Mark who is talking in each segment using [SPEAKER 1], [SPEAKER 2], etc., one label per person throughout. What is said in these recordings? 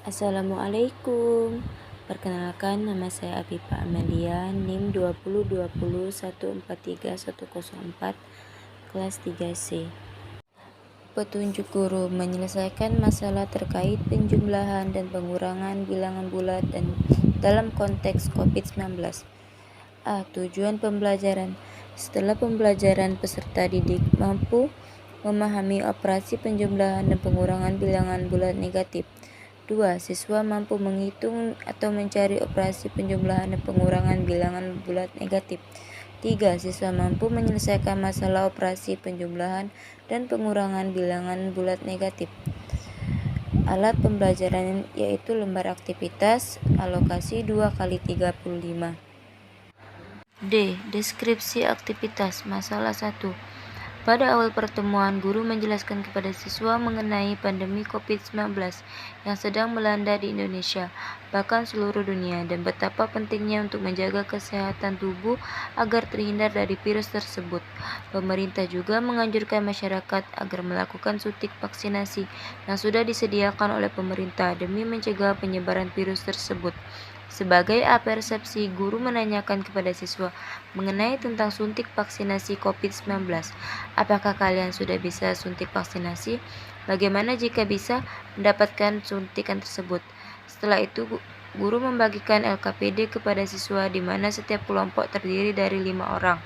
[SPEAKER 1] Assalamualaikum. Perkenalkan, nama saya Afifa Amalia, NIM 2020143104, kelas 3C. Petunjuk guru menyelesaikan masalah terkait penjumlahan dan pengurangan bilangan bulat dan dalam konteks COVID-19. Tujuan pembelajaran. Setelah pembelajaran, peserta didik mampu memahami operasi penjumlahan dan pengurangan bilangan bulat negatif. 2. Siswa mampu menghitung atau mencari operasi penjumlahan dan pengurangan bilangan bulat negatif. 3. Siswa mampu menyelesaikan masalah operasi penjumlahan dan pengurangan bilangan bulat negatif. Alat pembelajaran yaitu lembar aktivitas, alokasi 2x35. D. Deskripsi aktivitas. Masalah 1. Pada awal pertemuan, guru menjelaskan kepada siswa mengenai pandemi COVID-19 yang sedang melanda di Indonesia, bahkan seluruh dunia, dan betapa pentingnya untuk menjaga kesehatan tubuh agar terhindar dari virus tersebut. Pemerintah juga menganjurkan masyarakat agar melakukan suntik vaksinasi yang sudah disediakan oleh pemerintah demi mencegah penyebaran virus tersebut. Sebagai persepsi, guru menanyakan kepada siswa mengenai tentang suntik vaksinasi COVID-19. Apakah kalian sudah bisa suntik vaksinasi? Bagaimana jika bisa mendapatkan suntikan tersebut? Setelah itu, guru membagikan LKPD kepada siswa di mana setiap kelompok terdiri dari 5 orang.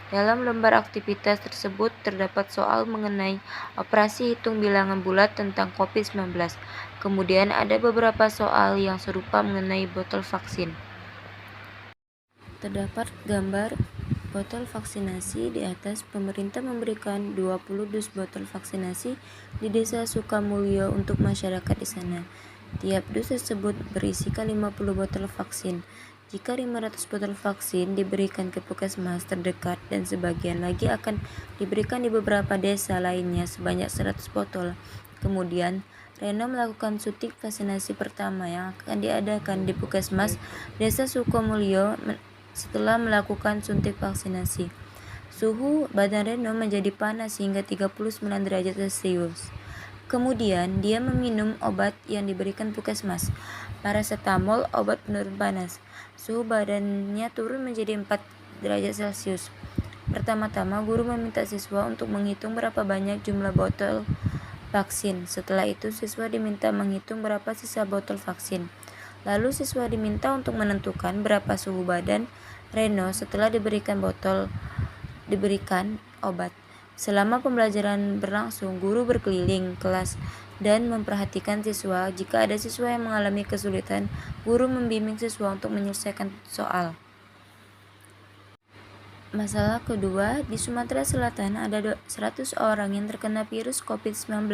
[SPEAKER 1] Dalam lembar aktivitas tersebut terdapat soal mengenai operasi hitung bilangan bulat tentang COVID-19. Kemudian ada beberapa soal yang serupa mengenai botol vaksin. Terdapat gambar botol vaksinasi di atas. Pemerintah memberikan 20 dus botol vaksinasi di Desa Sukamulyo untuk masyarakat di sana. Tiap dus tersebut berisikan 50 botol vaksin. Jika 500 botol vaksin diberikan ke puskesmas terdekat dan sebagian lagi akan diberikan di beberapa desa lainnya sebanyak 100 botol. Kemudian, Reno melakukan suntik vaksinasi pertama yang akan diadakan di puskesmas Desa Sukamulyo. Setelah melakukan suntik vaksinasi, suhu badan Reno menjadi panas hingga 39 derajat Celcius. Kemudian dia meminum obat yang diberikan puskesmas, paracetamol, obat penurun panas. Suhu badannya turun menjadi 4 derajat Celcius. Pertama-tama guru meminta siswa untuk menghitung berapa banyak jumlah botol vaksin. Setelah itu siswa diminta menghitung berapa sisa botol vaksin. Lalu siswa diminta untuk menentukan berapa suhu badan Reno setelah diberikan obat. Selama pembelajaran berlangsung, guru berkeliling kelas dan memperhatikan siswa. Jika ada siswa yang mengalami kesulitan, guru membimbing siswa untuk menyelesaikan soal. Masalah kedua, di Sumatera Selatan ada 100 orang yang terkena virus COVID-19.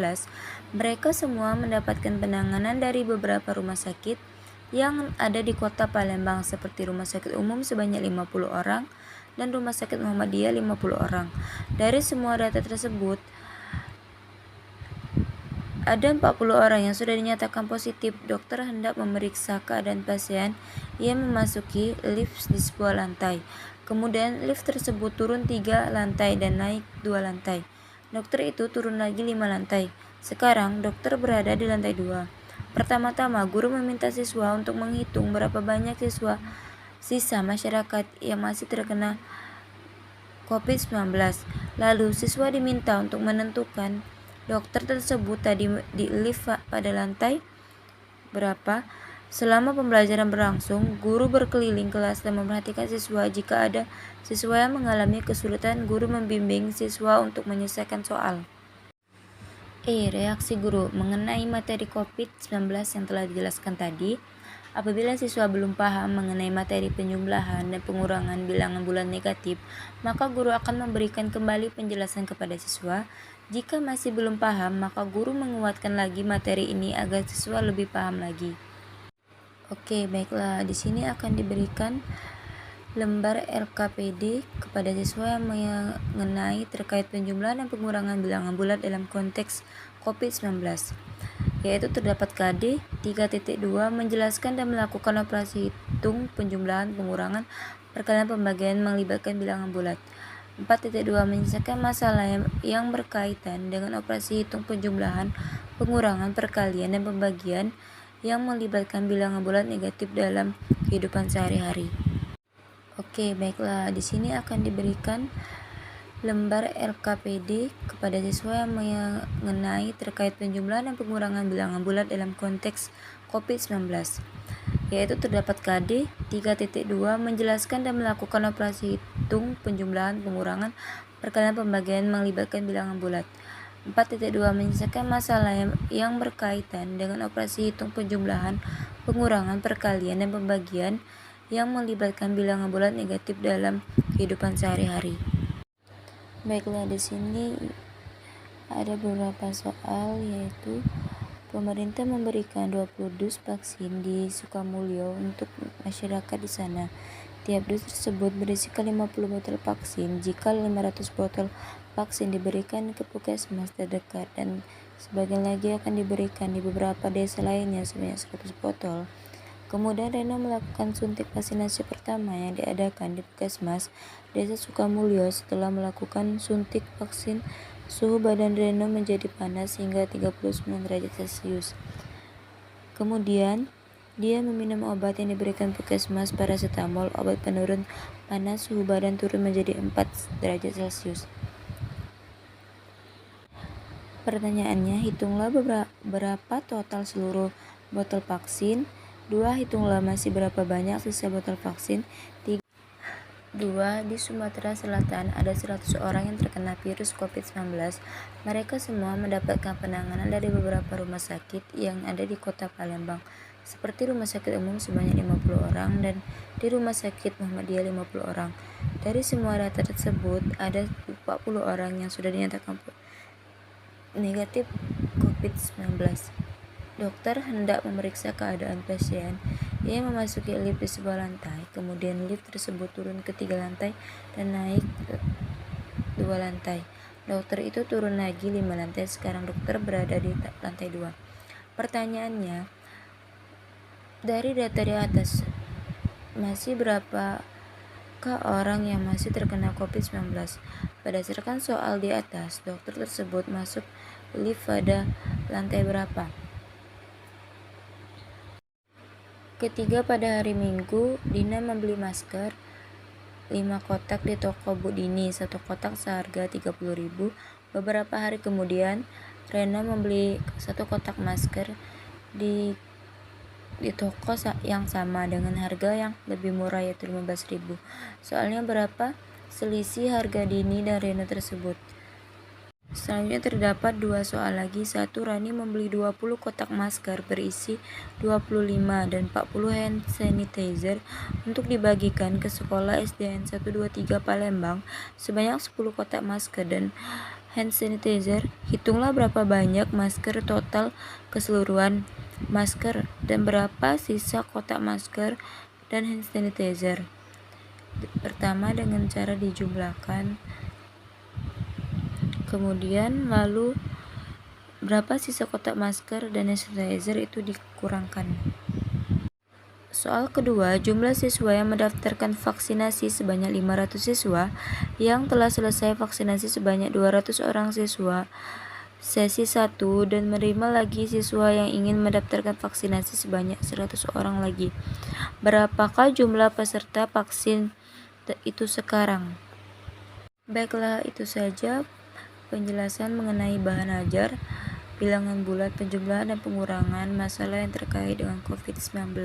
[SPEAKER 1] Mereka semua mendapatkan penanganan dari beberapa rumah sakit yang ada di kota Palembang, seperti Rumah Sakit Umum sebanyak 50 orang dan Rumah Sakit Muhammadiyah 50 orang. Dari semua data tersebut, ada 40 orang yang sudah dinyatakan positif. Dokter hendak memeriksa keadaan pasien. Ia memasuki lift di sebuah lantai. Kemudian lift tersebut turun 3 lantai dan naik 2 lantai. Dokter itu turun lagi 5 lantai. Sekarang dokter berada di lantai 2. Pertama-tama guru meminta siswa untuk menghitung berapa banyak sisa masyarakat yang masih terkena COVID-19. Lalu siswa diminta untuk menentukan dokter tersebut tadi di lift pada lantai berapa. Selama pembelajaran berlangsung, guru berkeliling kelas dan memperhatikan siswa. Jika ada siswa yang mengalami kesulitan, guru membimbing siswa untuk menyelesaikan soal. Reaksi guru mengenai materi COVID-19 yang telah dijelaskan tadi. Apabila siswa belum paham mengenai materi penjumlahan dan pengurangan bilangan bulat negatif, maka guru akan memberikan kembali penjelasan kepada siswa. Jika masih belum paham, maka guru menguatkan lagi materi ini agar siswa lebih paham lagi. Oke, baiklah. Di sini akan diberikan lembar LKPD kepada siswa yang mengenai terkait penjumlahan dan pengurangan bilangan bulat dalam konteks COVID-19, yaitu terdapat KD 3.2 menjelaskan dan melakukan operasi hitung penjumlahan pengurangan perkalian pembagian melibatkan bilangan bulat. 4.2 menyelesaikan masalah yang berkaitan dengan operasi hitung penjumlahan pengurangan perkalian dan pembagian yang melibatkan bilangan bulat negatif dalam kehidupan sehari-hari. Oke, baiklah. Di sini akan diberikan lembar LKPD kepada siswa yang mengenai terkait penjumlahan dan pengurangan bilangan bulat dalam konteks COVID-19, yaitu terdapat KD 3.2 menjelaskan dan melakukan operasi hitung penjumlahan, pengurangan, perkalian, pembagian melibatkan bilangan bulat. 4.2 menyelesaikan masalah yang berkaitan dengan operasi hitung penjumlahan, pengurangan, perkalian, dan pembagian yang melibatkan bilangan bulat negatif dalam kehidupan sehari-hari. Baiklah, di sini ada beberapa soal, yaitu pemerintah memberikan 20 dus vaksin di Sukamulyo untuk masyarakat di sana. Tiap dus tersebut berisikan 50 botol vaksin. Jika 500 botol vaksin diberikan ke puskesmas terdekat dan sebagian lagi akan diberikan di beberapa desa lainnya sebanyak 100 botol. Kemudian Reno melakukan suntik vaksinasi pertama yang diadakan di puskesmas Desa Sukamulyo. Setelah melakukan suntik vaksin, suhu badan Reno menjadi panas hingga 39 derajat Celcius. Kemudian, dia meminum obat yang diberikan puskesmas, paracetamol, obat penurun panas. Suhu badan turun menjadi 4 derajat Celcius. Pertanyaannya, hitunglah berapa total seluruh botol vaksin. 2. Hitunglah masih berapa banyak sisa botol vaksin. 3. 2. Di Sumatera Selatan ada 100 orang yang terkena virus COVID-19. Mereka semua mendapatkan penanganan dari beberapa rumah sakit yang ada di kota Palembang, seperti Rumah Sakit Umum sebanyak 50 orang dan di Rumah Sakit Muhammadiyah 50 orang. Dari semua data tersebut, ada 40 orang yang sudah dinyatakan negatif COVID-19. Dokter hendak memeriksa keadaan pasien. Ia memasuki lift di sebuah lantai, kemudian lift tersebut turun ke 3 lantai dan naik 2 lantai. Dokter itu turun lagi 5 lantai, sekarang dokter berada di lantai 2. Pertanyaannya, dari data di atas, masih berapakah orang yang masih terkena COVID-19? Berdasarkan soal di atas, dokter tersebut masuk lift pada lantai berapa? Ketiga, pada hari Minggu, Dina membeli masker 5 kotak di toko Bu Dini, 1 kotak seharga 30.000. Beberapa hari kemudian, Rena membeli 1 kotak masker di toko yang sama dengan harga yang lebih murah, yaitu 15.000. Soalnya berapa selisih harga Dini dan Rena tersebut? Selanjutnya terdapat 2 soal lagi. 1. Rani membeli 20 kotak masker berisi 25 dan 40 hand sanitizer untuk dibagikan ke sekolah SDN 123 Palembang sebanyak 10 kotak masker dan hand sanitizer. Hitunglah berapa banyak masker total keseluruhan masker dan berapa sisa kotak masker dan hand sanitizer. Pertama, dengan cara dijumlahkan. Kemudian lalu berapa sisa kotak masker dan hand sanitizer itu dikurangkan. Soal kedua, jumlah siswa yang mendaftarkan vaksinasi sebanyak 500 siswa, yang telah selesai vaksinasi sebanyak 200 orang siswa sesi 1 dan menerima lagi siswa yang ingin mendaftarkan vaksinasi sebanyak 100 orang lagi. Berapakah jumlah peserta vaksin itu sekarang? Baiklah, itu saja penjelasan mengenai bahan ajar, bilangan bulat, penjumlahan dan pengurangan masalah yang terkait dengan COVID-19.